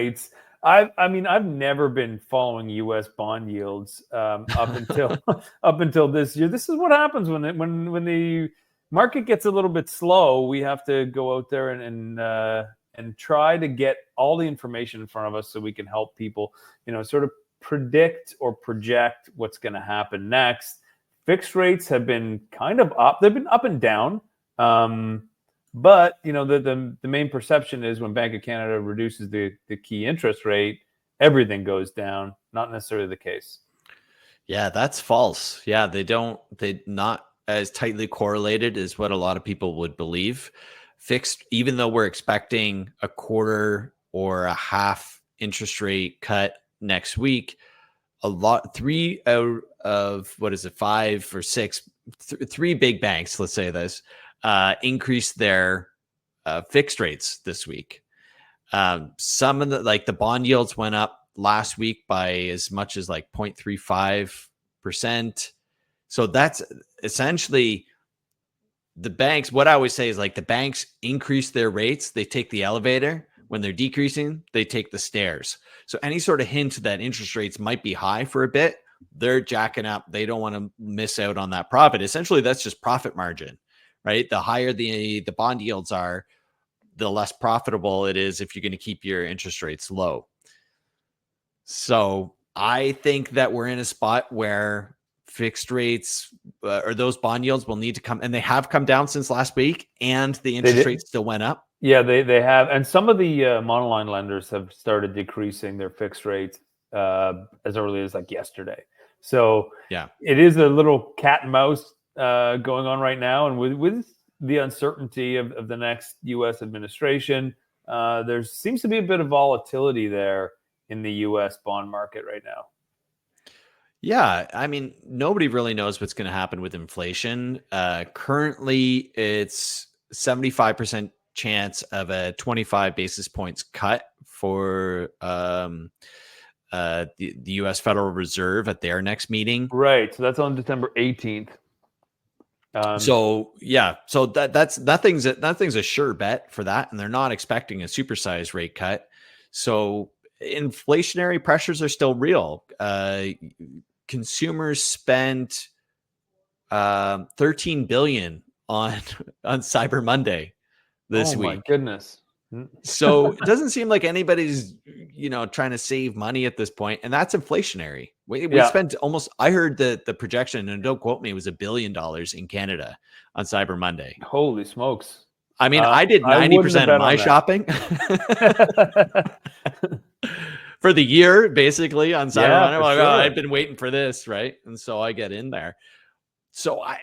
rates. I've never been following U.S. bond yields up until up until this year. This is what happens when the market gets a little bit slow. We have to go out there and try to get all the information in front of us so we can help people, sort of predict or project what's going to happen next. Fixed rates have been kind of up. They've been up and down. But the main perception is when Bank of Canada reduces the key interest rate, everything goes down. Not necessarily the case. Yeah, that's false. Yeah, they're not as tightly correlated as what a lot of people would believe. Fixed, even though we're expecting a quarter or a half interest rate cut next week, 3 out of what is it, 5 or 6, 3 big banks, let's say this, increased their fixed rates this week. Some of the bond yields went up last week by as much as 0.35%. So that's essentially the banks. What I always say is the banks increase their rates. They take the elevator. When they're decreasing, they take the stairs. So any sort of hint that interest rates might be high for a bit, they're jacking up. They don't want to miss out on that profit. Essentially, that's just profit margin. Right? The higher the bond yields are, the less profitable it is if you're going to keep your interest rates low. So I think that we're in a spot where fixed rates or those bond yields will need to come, and they have come down since last week, and the interest rates still went up. Yeah, they have. And some of the monoline lenders have started decreasing their fixed rates as early as yesterday. So yeah, it is a little cat and mouse going on right now, and with the uncertainty of the next U.S. administration, there seems to be a bit of volatility there in the U.S. bond market right now. Yeah, I mean, nobody really knows what's going to happen with inflation. Currently, it's 75% chance of a 25 basis points cut for the U.S. Federal Reserve at their next meeting. Right, so that's on December 18th. So that's nothing's a sure bet for that, and they're not expecting a supersized rate cut. So inflationary pressures are still real. Consumers spent $13 billion on Cyber Monday this week. Oh my goodness. So it doesn't seem like anybody's, trying to save money at this point, and that's inflationary. We spent almost. I heard that the projection, and don't quote me, was $1 billion in Canada on Cyber Monday. Holy smokes! I mean, I did 90% of my shopping for the year, basically on Cyber Monday. Sure. I've been waiting for this, right? And so I get in there. So I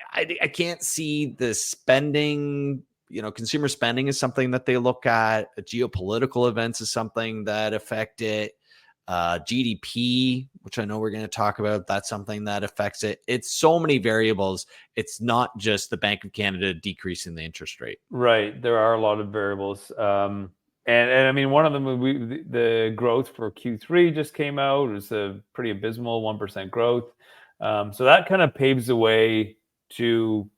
can't see the spending. Consumer spending is something that they look at. Geopolitical events is something that affect it. GDP, which I know we're going to talk about, that's something that affects it. It's so many variables. It's not just the Bank of Canada decreasing the interest rate. Right. There are a lot of variables. And I mean, one of them, the growth for Q3 just came out. It was a pretty abysmal 1% growth. So that kind of paves the way to,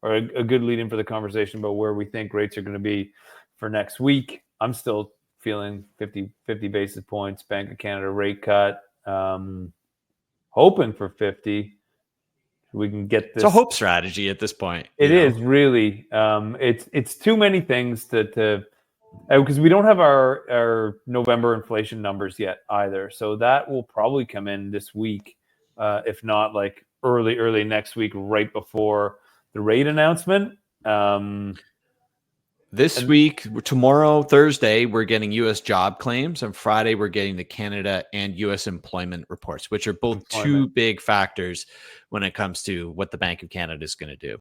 or a good lead in for the conversation about where we think rates are going to be for next week. I'm still feeling 50 basis points, Bank of Canada rate cut, hoping for 50. We can get this. It's a hope strategy at this point. It is really. It's too many things to because we don't have our November inflation numbers yet either. So that will probably come in this week, if not early next week, right before the rate announcement. This week, tomorrow, Thursday, we're getting U.S. job claims. On Friday, we're getting the Canada and U.S. employment reports, which are both two big factors when it comes to what the Bank of Canada is going to do.